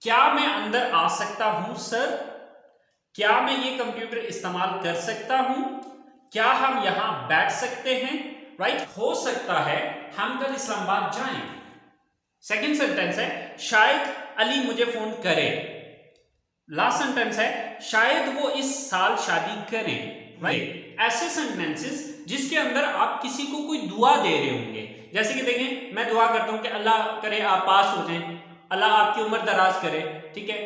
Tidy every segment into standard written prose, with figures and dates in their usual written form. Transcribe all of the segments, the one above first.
क्या मैं अंदर आ सकता हूं सर? क्या मैं ये कंप्यूटर इस्तेमाल कर सकता हूं? क्या हम यहां बैठ सकते हैं? राइट, हो सकता है हम कल इस्लामाबाद जाएं। सेकंड सेंटेंस है शायद अली मुझे फोन करे। लास्ट सेंटेंस है शायद वो इस साल शादी करें। राइट, ऐसे सेंटेंसेस जिसके अंदर आप किसी को कोई दुआ दे रहे होंगे। जैसे कि देखें, मैं दुआ करता हूं कि अल्लाह करे आप पास हो जाएं, अल्लाह आपकी उम्र दराज करे, ठीक है।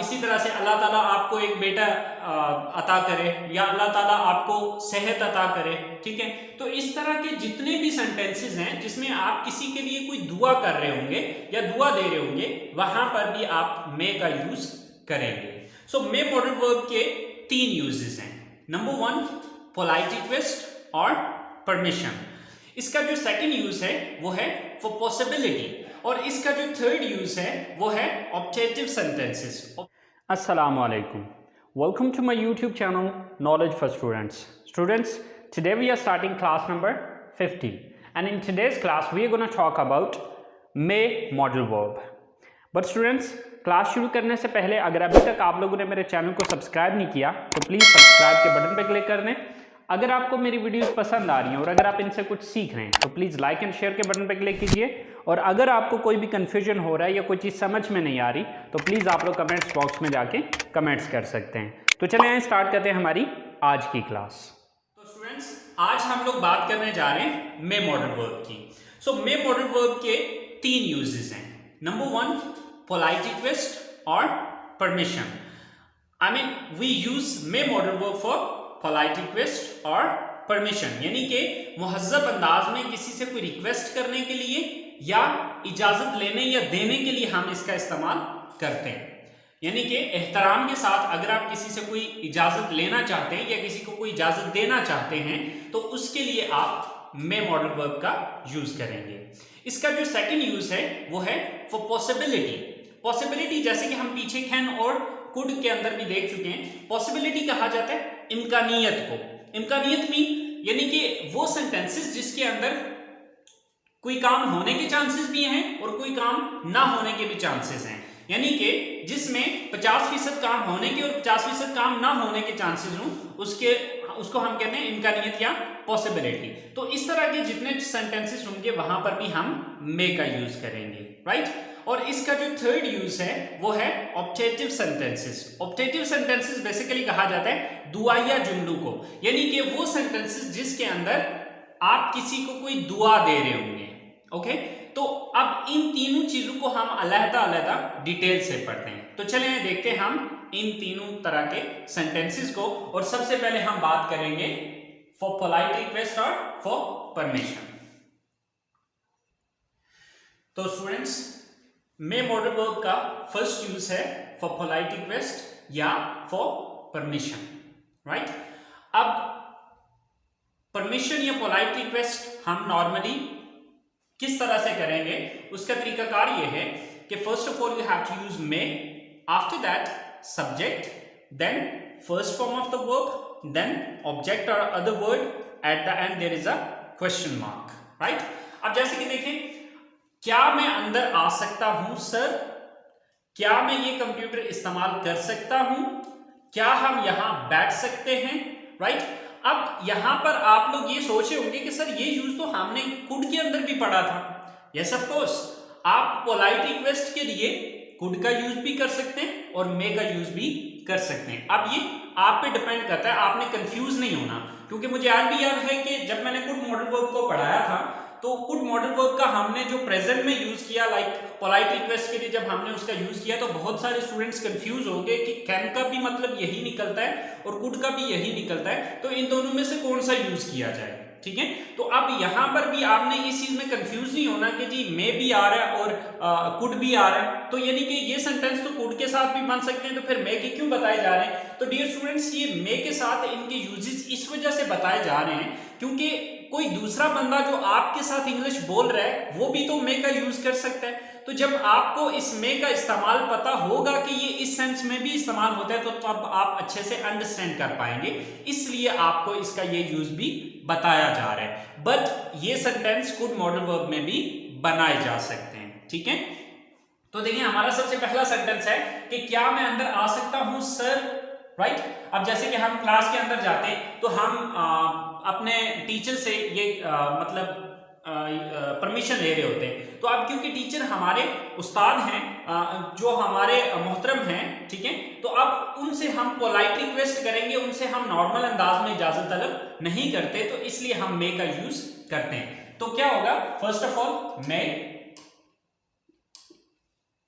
इसी तरह से अल्लाह ताला आपको एक बेटा अता करे, या अल्लाह ताला आपको सेहत अता करे, ठीक है। तो इस तरह के जितने भी सेंटेंसेस हैं जिसमें आप किसी के लिए कोई दुआ कर रहे होंगे या दुआ दे रहे होंगे, वहां पर भी आप मे का यूज करेंगे। सो मे मॉडल वर्ब के 3 यूजेस हैं। नंबर 1 पोलाइट रिक्वेस्ट और परमिशन। इसका जो सेकंड यूज है वो है फॉर पॉसिबिलिटी, और इसका जो थर्ड यूज है वो है objective sentences. Assalamu alaikum. Welcome to my YouTube channel Knowledge for Students. Students, today we are starting class number 50, and in today's class we are going to talk about may modal verb. But students, class शुरू करने से पहले अगर अभी तक आप लोगों ने मेरे चैनल को सब्सक्राइब नहीं किया तो प्लीज़ सब्सक्राइब के बटन पर क्लिक कर दें। अगर आपको मेरी वीडियोस पसंद आ रही हैं और अगर आप इनसे कुछ सीख रहे हैं तो प्लीज़ लाइक एंड शेयर के बटन पर क्लिक कीजिए। और अगर आपको कोई भी कन्फ्यूजन हो रहा है या कोई चीज़ समझ में नहीं आ रही तो प्लीज़ आप लोग कमेंट्स बॉक्स में जाके कमेंट्स कर सकते हैं। तो चलें आइए स्टार्ट करते हैं हमारी आज की क्लास। तो स्टूडेंट्स, आज हम लोग बात करने जा रहे हैं मे मॉडल वर्ब की। सो मे मॉडल वर्ब के 3 यूजेस हैं। नंबर 1 पोलाइट रिक्वेस्ट और permission. I mean we use may modal verb for polite request और परमिशन, यानी कि मुहज्जब अंदाज में किसी से कोई रिक्वेस्ट करने के लिए या इजाजत लेने या देने के लिए हम इसका इस्तेमाल करते हैं। यानी कि एहतराम के साथ अगर आप किसी से कोई इजाजत लेना चाहते हैं या किसी को कोई इजाजत देना चाहते हैं तो उसके लिए आप मे मॉडल वर्ब का यूज करेंगे। इसका जो सेकंड यूज है वो है फॉर पॉसिबिलिटी। पॉसिबिलिटी जैसे कि हम पीछे कैन और कुड के अंदर भी देख चुके हैं, पॉसिबिलिटी कहा जाता है इम्कानियत को। इम्कानियत मीन यानी कि वो सेंटेंसेस जिसके अंदर कोई काम होने के चांसेस भी हैं और कोई काम ना होने के भी चांसेस हैं, यानी कि जिसमें 50% काम होने के और 50% काम ना होने के चांसेस हों, उसको हम कहते हैं इम्कानियत या पॉसिबिलिटी। तो इस तरह के जितने सेंटेंसेस होंगे वहां पर भी हम मे का यूज करेंगे, राइट। और इसका जो थर्ड यूज है वो है objective sentences. Objective sentences basically कहा जाता है दुआया जुमलों को, यानी कि वो सेंटेंसेस जिसके अंदर आप किसी को कोई दुआ दे रहे होंगे। ओके, तो अब इन तीनों चीजों को हम अलग-अलग डिटेल से पढ़ते हैं। तो चलिए देखते हैं हम इन तीनों तरह के सेंटेंसेस को। और सबसे पहले हम बात करेंगे फॉर पोलाइट रिक्वेस्ट और फॉर परमिशन। तो स्टूडेंट्स, मे मॉडल वर्ब का फर्स्ट यूज है फॉर पोलाइट रिक्वेस्ट या फॉर परमिशन, राइट। अब परमिशन या पोलाइट रिक्वेस्ट हम नॉर्मली किस तरह से करेंगे उसका तरीकाकार ये है कि first of all you have to use may, after that subject, then first form of the verb, then object और other word, at the end there is a question mark, right. अब जैसे कि देखें, क्या मैं अंदर आ सकता हूं सर? क्या मैं ये कंप्यूटर इस्तेमाल कर सकता हूं? क्या हम यहां बैठ सकते हैं, राइट। अब यहां पर आप लोग ये सोचे होंगे कि सर ये यूज तो हमने कुड के अंदर भी पढ़ा था। यस ऑफ कोर्स, आप पोलाइट रिक्वेस्ट के लिए कुड का यूज भी कर सकते हैं और मे का यूज भी कर सकते हैं। अब ये आप पे डिपेंड करता है, आपने कंफ्यूज नहीं होना, क्योंकि मुझे आज भी याद है कि जब मैंने कुड मॉडल वर्ब को पढ़ाया था तो कुड मॉडल वर्ब का हमने जो प्रेजेंट में यूज किया, लाइक पोलाइट रिक्वेस्ट के लिए जब हमने उसका यूज किया तो बहुत सारे स्टूडेंट्स कंफ्यूज हो गए कि कैन का भी मतलब यही निकलता है और कुड का भी यही निकलता है, तो इन दोनों में से कौन सा यूज किया जाए, ठीक है। तो अब यहां पर भी आपने इस चीज में कंफ्यूज नहीं होना कि जी मे भी आ रहा है और कुड भी आ रहा है, तो यानी कि ये सेंटेंस तो कुड के साथ भी बन सकते हैं, तो फिर मे के क्यों बताए जा रहे हैं? तो डियर स्टूडेंट्स, ये मे के साथ इनके यूजेस इस वजह से बताए जा रहे हैं क्योंकि कोई दूसरा बंदा जो आपके साथ इंग्लिश बोल रहा है वो भी तो मे का यूज कर सकता है। तो जब आपको इस मे का इस्तेमाल पता होगा कि ये इस सेंस में भी इस्तेमाल होता है तो तब आप अच्छे से अंडरस्टैंड कर पाएंगे, इसलिए आपको इसका ये यूज भी बताया जा रहा है। बट ये सेंटेंस कुड मॉडल वर्ब में भी बनाए जा सकते हैं, ठीक है। तो देखिए हमारा सबसे पहला सेंटेंस है कि क्या मैं अंदर आ सकता हूं सर, राइट। अब जैसे कि हम क्लास के अंदर जाते हैं तो हम अपने टीचर से ये मतलब परमिशन ले रहे होते हैं। तो अब क्योंकि टीचर हमारे उस्ताद हैं, जो हमारे मोहतरम हैं, ठीक है, तो अब उनसे हम पोलाइट रिक्वेस्ट करेंगे, उनसे हम नॉर्मल अंदाज में इजाजत तलब नहीं करते, तो इसलिए हम मे का यूज करते हैं। तो क्या होगा, first of all may,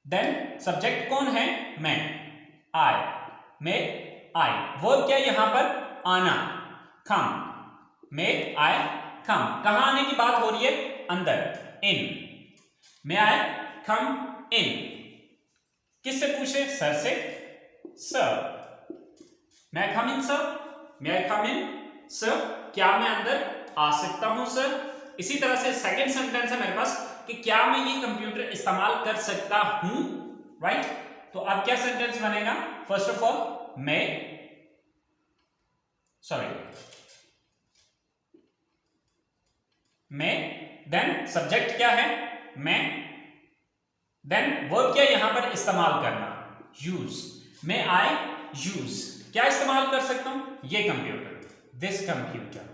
then subject कौन है, मैं, आई, मे आई, वर्ब क्या यहां पर, आना, कम, मे आई कम, कहां आने की बात हो रही है, अंदर, इन, मे आई कम इन, किससे पूछे, सर से, सर, मे आई कम इन सर, मे आई कम इन सर, क्या मैं अंदर आ सकता हूं सर। इसी तरह से सेकंड सेंटेंस है मेरे पास कि क्या मैं ये कंप्यूटर इस्तेमाल कर सकता हूं, राइट। तो अब क्या सेंटेंस बनेगा, फर्स्ट ऑफ ऑल मैं, सॉरी मैं, देन सब्जेक्ट क्या है, मैं, देन वर्ब क्या यहां पर, इस्तेमाल करना, यूज, मे आई यूज, क्या इस्तेमाल कर सकता हूं, ये computer, this computer,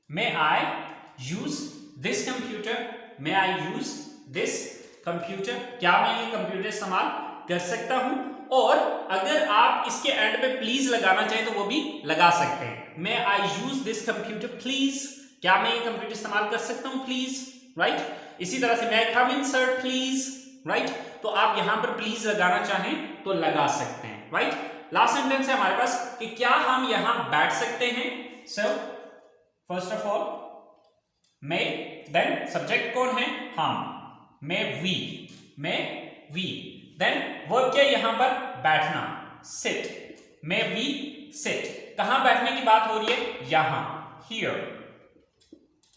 may I use this computer, may I use this computer, क्या मैं ये कंप्यूटर इस्तेमाल कर सकता हूं। और अगर आप इसके एंड में प्लीज लगाना चाहें तो वो भी लगा सकते हैं, मे I use this computer please, क्या मैं ये कंप्यूटर इस्तेमाल कर सकता हूं प्लीज, राइट। इसी तरह से मे आई कम इन सर प्लीज, राइट। तो आप यहां पर प्लीज लगाना चाहें तो लगा सकते हैं, राइट। लास्ट सेंटेंस है हमारे पास कि क्या हम यहां बैठ सकते हैं, sir, first of all may, then subject कौन है, हम, may we, may we, then verb क्या यहां पर, बैठना, सिट, मे वी सिट, कहां बैठने की बात हो रही है, यहां, here,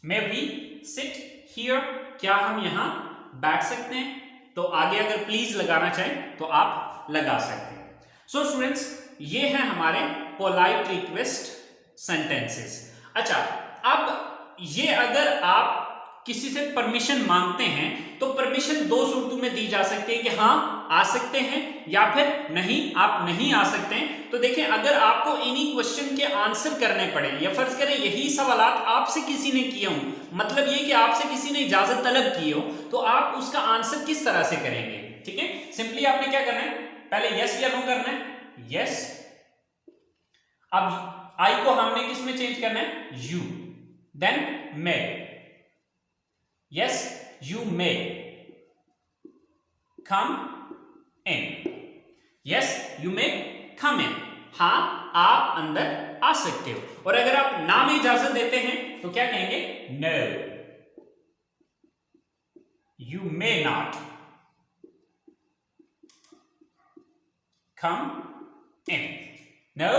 may we sit here, क्या हम यहां बैठ सकते हैं। तो आगे अगर प्लीज लगाना चाहें तो आप लगा सकते हैं। सो स्टूडेंट्स, ये है हमारे पोलाइट रिक्वेस्ट सेंटेंसेस। अच्छा, अब ये अगर आप किसी से परमिशन मांगते हैं तो परमिशन दो सूरतों में दी जा सकती है कि हाँ आ सकते हैं या फिर नहीं, आप नहीं आ सकते हैं। तो देखें, अगर आपको इन्हीं क्वेश्चन के आंसर करने पड़े, या फर्ज करें यही सवालात आपसे किसी ने किए हों, मतलब ये कि आपसे किसी ने इजाजत तलब की हो, तो आप उसका आंसर किस तरह से करेंगे, ठीक है। सिंपली आपने क्या करना है, पहले यस या नो करना है, यस। अब आई को हमने किस में चेंज करना है, you, then may, yes you may come in, yes you may come in, हाँ आप अंदर आ सकते हो। और अगर आप ना में इजाजत देते हैं तो क्या कहेंगे, no you may not come in, no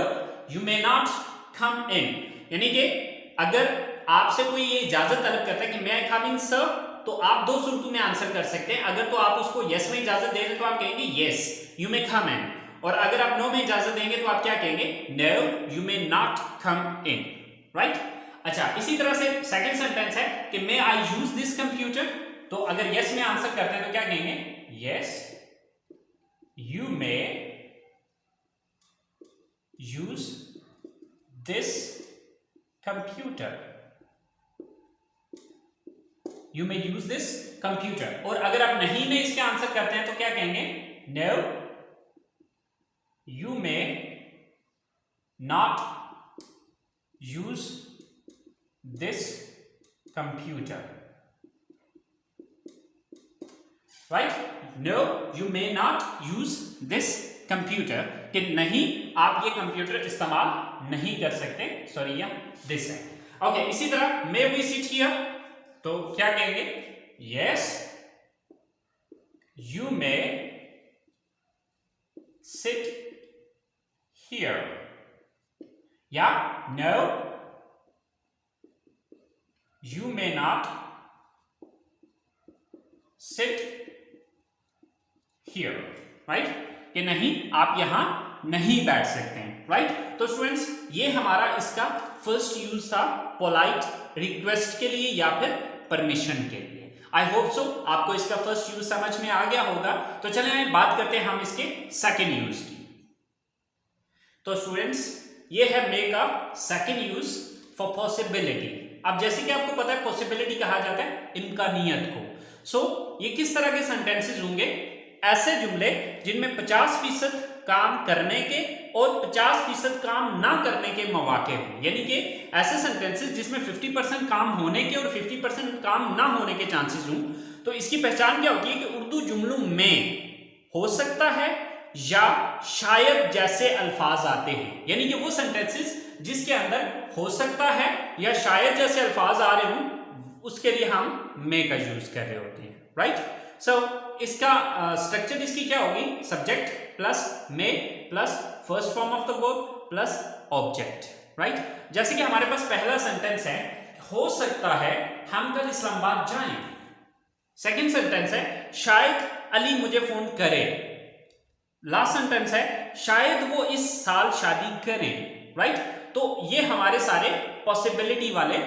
you may not come in, यानी कि अगर आपसे कोई ये इजाजत तलब करता है कि मैं कम इन सर, तो आप दो सूरतों में आंसर कर सकते हैं। अगर तो आप उसको यस में इजाजत दे रहे तो आप कहेंगे यस यू मे कम इन, और अगर आप नो में इजाजत देंगे तो आप क्या कहेंगे, no you may not come in, right. अच्छा, इसी तरह से सेकंड सेंटेंस है कि may I use this computer, तो अगर यस में आंसर करते हैं तो क्या कहेंगे, yes you may use this computer, you may use this computer. और अगर आप नहीं में इसके आंसर करते हैं तो क्या कहेंगे, no you may not use this computer, right, no you may not use this computer, कि नहीं आप ये कंप्यूटर इस्तेमाल नहीं कर सकते, सॉरी या दिस है, ओके। इसी तरह मे वी सिट हियर, तो क्या कहेंगे, yes you may sit here, या no you may not sit here, right, कि नहीं आप यहां नहीं बैठ सकते हैं, राइट। तो स्टूडेंट्स, ये हमारा इसका फर्स्ट यूज था पोलाइट रिक्वेस्ट के लिए या फिर परमिशन के लिए। आई होप सो आपको इसका फर्स्ट यूज समझ में आ गया होगा। तो चलिए बात करते हैं हम इसके सेकेंड यूज की। तो स्टूडेंट्स, ये है मे का सेकेंड यूज फॉर पॉसिबिलिटी। अब जैसे कि आपको पता है पॉसिबिलिटी कहा जाता है इम्कानियत को। सो ये किस तरह के सेंटेंसेस होंगे? ऐसे जुमले जिनमें 50% काम करने के और 50% काम ना करने के मौके हों, यानी कि ऐसे सेंटेंसेस जिसमें 50% काम होने के और 50% काम ना होने के चांसेस हों। तो इसकी पहचान क्या होती है कि उर्दू जुमलों में हो सकता है या शायद जैसे अल्फाज आते हैं, यानी कि वो सेंटेंसेस जिसके अंदर हो सकता है या शायद जैसे अल्फाज आ रहे हों, उसके लिए हम मे का यूज कर रहे होते हैं, राइट। सो इसका स्ट्रक्चर इसकी क्या होगी? Subject plus may plus first form of the verb plus object, right. जैसे कि हमारे पास पहला सेंटेंस है, हो सकता है हम कल इस्लामाबाद जाएं। सेकंड सेंटेंस है, शायद अली मुझे फोन करे। लास्ट सेंटेंस है, शायद वो इस साल शादी करें, राइट। तो ये हमारे सारे पॉसिबिलिटी वाले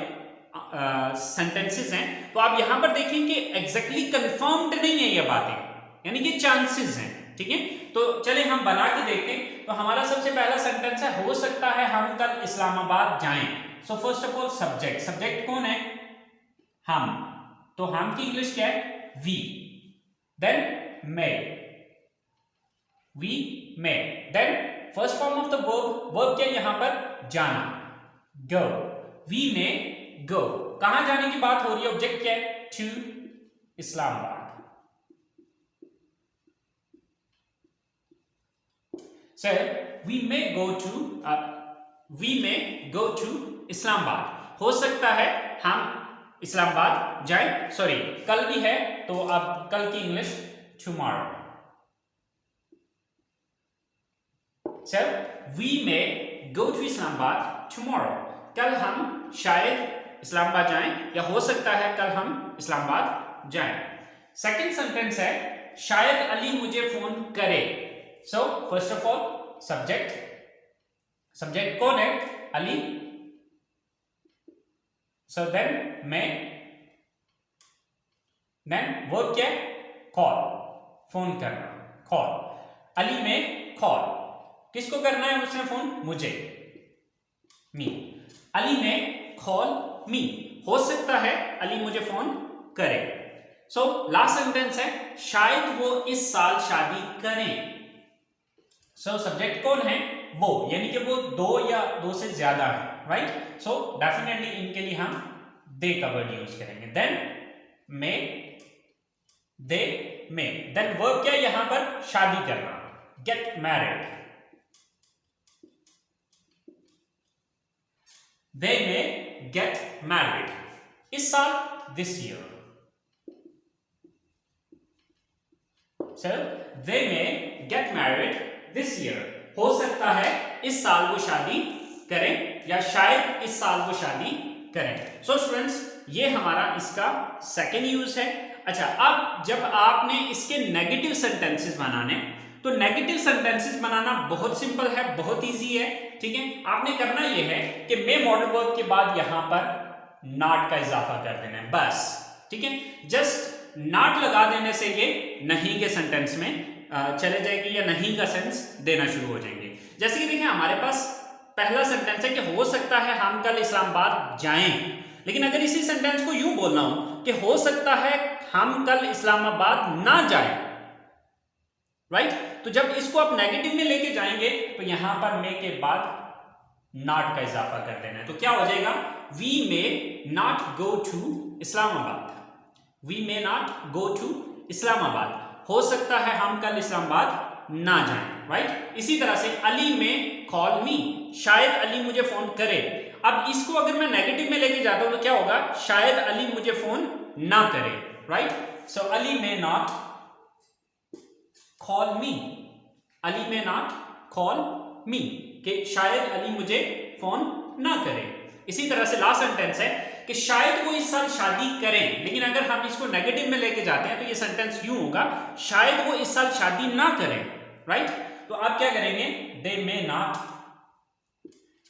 सेंटेंसेस हैं। तो आप यहां पर देखें कि एग्जैक्टली कंफर्म्ड नहीं है ये बातें, यानी कि चांसेस हैं, ठीक है। तो चलिए हम बना के देखते हैं। तो हमारा सबसे पहला सेंटेंस है, हो सकता है हम कल इस्लामाबाद जाएं। So first of all subject, subject कौन है? हम। तो हम की इंग्लिश क्या है? We. Then may, we may. Then first form of the verb, verb क्या है यहां पर? जाना, गो। वी मे गो। कहां जाने की बात हो रही है? ऑब्जेक्ट क्या है? To Islamabad. So we may go to Islamabad. हो सकता है हम इस्लामाबाद जाए। सॉरी, कल भी है तो अब कल की English tomorrow। So we may go to Islamabad tomorrow। कल हम शायद इस्लामाबाद जाएं या हो सकता है कल हम इस्लामाबाद जाएं। सेकंड सेंटेंस है, शायद अली मुझे फोन करे। सो first of all subject, subject कौन है? अली। सो देन मैं, देन वर्ब क्या है? कॉल, फोन करना, कॉल। अली में कॉल, किसको करना है उसने फोन? मुझे, मी। अली में कॉल मी। हो सकता है अली मुझे फोन करे। सो लास्ट सेंटेंस है, शायद वो इस साल शादी करें। सो सब्जेक्ट कौन है? वो, यानी कि वो दो या दो से ज्यादा है, राइट। सो डेफिनेटली इनके लिए हम दे का वर्ड यूज करेंगे। देन मे, दे मे। देन वर्ब क्या है यहां पर? शादी करना, गेट मैरिड। दे मे गेट मैरिड इस साल, this year. So they may get married this year। हो सकता है इस साल वो शादी करें या शायद इस साल वो शादी करें। So students, ये हमारा इसका सेकेंड यूज है। अच्छा, अब जब आपने इसके नेगेटिव सेंटेंसेस बनाने, तो नेगेटिव सेंटेंसेस बनाना बहुत सिंपल है, बहुत इजी है, ठीक है। आपने करना ये है कि मे मॉडल वर्ब के बाद यहां पर नॉट का इजाफा कर देना है, बस, ठीक है। जस्ट नॉट लगा देने से ये नहीं के सेंटेंस में चले जाएंगे या नहीं का सेंस देना शुरू हो जाएंगे। जैसे कि देखिए हमारे पास पहला सेंटेंस है कि हो सकता है हम कल इस्लामाबाद जाएं, लेकिन अगर इसी सेंटेंस को यूं बोलना हो कि हो सकता है हम कल इस्लामाबाद ना जाएं, राइट। तो जब इसको आप नेगेटिव में लेके जाएंगे तो यहां पर मे के बाद नॉट का इजाफा कर देना है। तो क्या हो जाएगा? We may not go to Islamabad. We may not go to Islamabad. हो सकता है हम कल इस्लामाबाद ना जाएं, राइट। इसी तरह से अली में कॉल मी, शायद अली मुझे फोन करे। अब इसको अगर मैं नेगेटिव में लेके जाता हूं तो क्या होगा? शायद अली मुझे फोन ना करे, राइट। सो अली में नॉट कॉल मी, अली में नॉट कॉल मी, कि शायद अली मुझे फोन ना करे। इसी तरह से लास्ट सेंटेंस है कि शायद वो इस साल शादी करें, लेकिन अगर हम इसको नेगेटिव में लेके जाते हैं तो ये सेंटेंस यूं होगा, शायद वो इस साल शादी ना करें, राइट। तो आप क्या करेंगे? They may not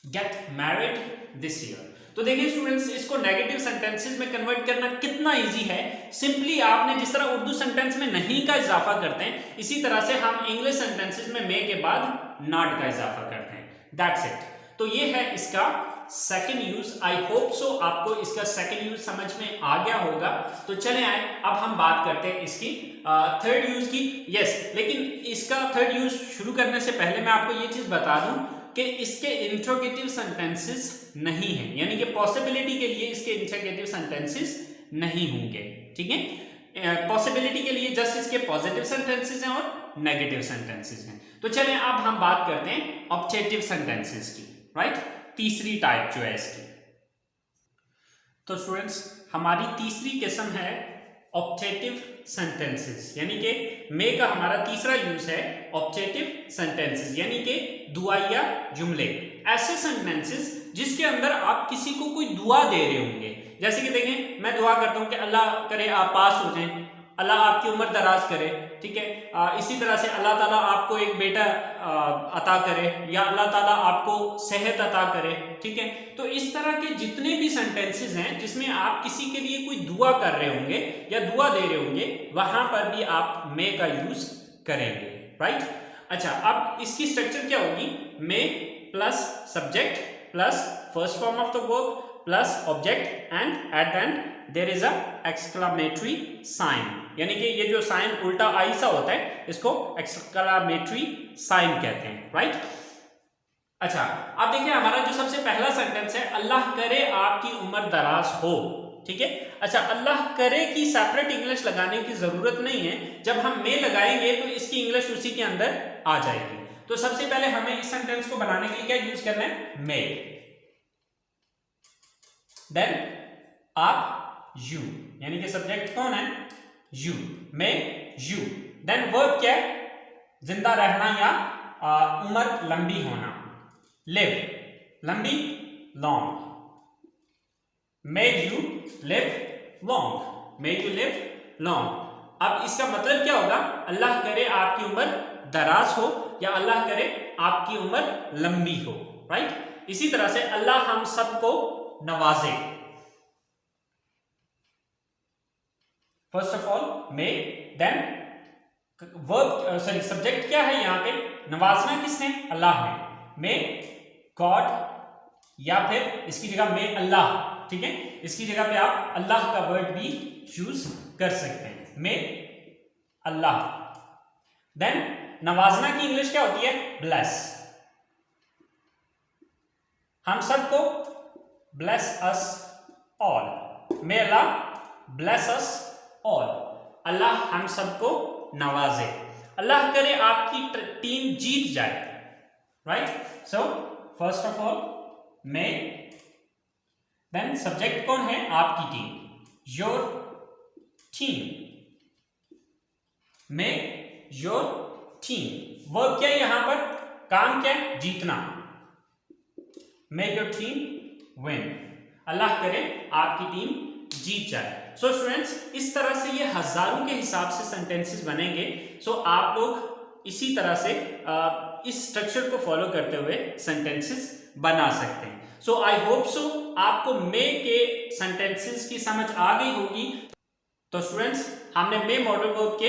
get married this year. तो देखिए स्टूडेंट्स, इसको नेगेटिव सेंटेंसेस में कन्वर्ट करना कितना इजी है। सिंपली आपने जिस तरह उर्दू सेंटेंस में नहीं का इजाफा करते हैं, इसी तरह से हम इंग्लिश सेंटेंसेस में मे के बाद नॉट का इजाफा करते हैं। That's it. तो ये है इसका second use. I hope so आपको इसका सेकंड यूज समझ में आ गया होगा। तो चले आए, अब हम बात करते हैं इसकी थर्ड यूज की। यस, लेकिन इसका थर्ड यूज शुरू करने से पहले मैं आपको ये चीज बता दूं कि इसके इंट्रोगेटिव सेंटेंसेस नहीं है, यानी कि पॉसिबिलिटी के लिए इसके इंट्रोगेटिव सेंटेंसेस नहीं होंगे। ठीक है, पॉसिबिलिटी के लिए जस्ट इसके पॉजिटिव सेंटेंसेस हैं और नेगेटिव सेंटेंसेस हैं। तो चलें अब हम बात करते हैं ऑब्जेक्टिव सेंटेंसेस की, राइट? तीसरी टाइप जो है इसकी। तो स्टूडेंट्स, हमारी तीसरी किस्म है ऑब्जेक्टिव सेंटेंसेस, यानी कि मे का हमारा तीसरा यूज है ऑब्जेक्टिव सेंटेंसेस, यानी कि दुआया जुमले। ऐसे सेंटेंसेस जिसके अंदर आप किसी को कोई दुआ दे रहे होंगे। जैसे कि देखें, मैं दुआ करता हूं कि अल्लाह करे आप पास हो जाएं, अल्लाह आपकी उम्र दराज करे, ठीक है। इसी तरह से अल्लाह ताला आपको एक बेटा अता करे, या अल्लाह ताला आपको सेहत अता करे, ठीक है। तो इस तरह के जितने भी सेंटेंसेस हैं जिसमें आप किसी के लिए कोई दुआ कर रहे होंगे या दुआ दे रहे होंगे, वहां पर भी आप मे का यूज करेंगे, राइट? अच्छा, अब इसकी स्ट्रक्चर क्या होगी? May plus subject plus first form of the verb plus object and at the end there is a exclamatory sign, यानी कि ये जो साइन उल्टा आई सा होता है इसको एक्सक्लामेटरी साइन कहते हैं, राइट? अच्छा, अब देखिए हमारा जो सबसे पहला सेंटेंस है, अल्लाह करे आपकी उम्र दराज हो, ठीक है। अच्छा, अल्लाह करे की सेपरेट इंग्लिश लगाने की जरूरत नहीं है। जब हम मे लगाएंगे तो इसकी इंग्लिश उसी के अंदर आ जाएगी। तो सबसे पहले हमें इस सेंटेंस को बनाने के लिए क्या यूज करना है? मे, देन आप यू, यानी कि सब्जेक्ट कौन है? You, may you. Then verb क्या है? जिंदा रहना या उम्र लंबी होना, लिव, लंबी, long. May you live long, may you live long. अब इसका मतलब क्या होगा? अल्लाह करे आपकी उम्र दराज हो या अल्लाह करे आपकी उम्र लंबी हो, राइट? इसी तरह से अल्लाह हम सबको नवाजे। First of all may, then verb, sorry subject क्या है यहाँ पे? नवाजना किसने? अल्लाह ने। मे गॉड, या फिर इसकी जगह मे अल्लाह, ठीक है। इसकी जगह पे आप अल्लाह का वर्ड भी यूज कर सकते हैं, मे अल्लाह। देन नवाजना की इंग्लिश क्या होती है? ब्लेस। हम सबको bless us all, may Allah bless us all, Allah हम सबको नवाजे। अल्लाह करे आपकी टीम जीत जाए, right? So first of all may, then subject कौन है? आपकी team, your team, may your team. Verb क्या है यहां पर? काम क्या है? जीतना, make your team win, Allah करे आपकी टीम जीत जाए। सो स्टूडेंट्स, इस तरह से ये हजारों के हिसाब से सेंटेंसेस बनेंगे। सो आप लोग इसी तरह से इस स्ट्रक्चर को फॉलो करते हुए सेंटेंसेस बना सकते हैं। सो आई होप सो आपको मे के सेंटेंसेस की समझ आ गई होगी। तो स्टूडेंट्स, हमने मे मॉडल वर्ब के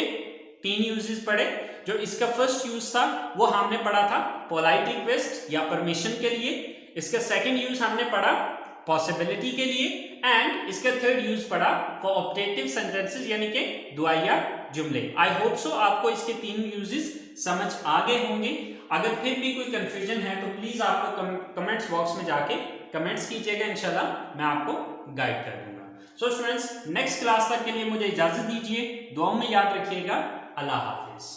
3 यूजेस पढ़े। जो इसका फर्स्ट यूज था वो हमने पढ़ा था पोलाइट रिक्वेस्ट या परमिशन के लिए। इसका सेकंड यूज हमने पढ़ा पॉसिबिलिटी के लिए, एंड इसका थर्ड यूज पढ़ा फॉर ऑब्जेक्टिव सेंटेंसेस, यानी कि दुआया जुमले। आई होप सो आपको इसके 3 यूजेस समझ आ गए होंगे। अगर फिर भी कोई कंफ्यूजन है तो प्लीज आपको कमेंट्स बॉक्स में जाके कमेंट्स कीजिएगा, इंशाल्लाह मैं आपको गाइड कर दूंगा। सो स्टूडेंट्स, नेक्स्ट क्लास तक के लिए मुझे इजाजत दीजिए। दुआओं में याद रखिएगा। अल्लाह हाफिज।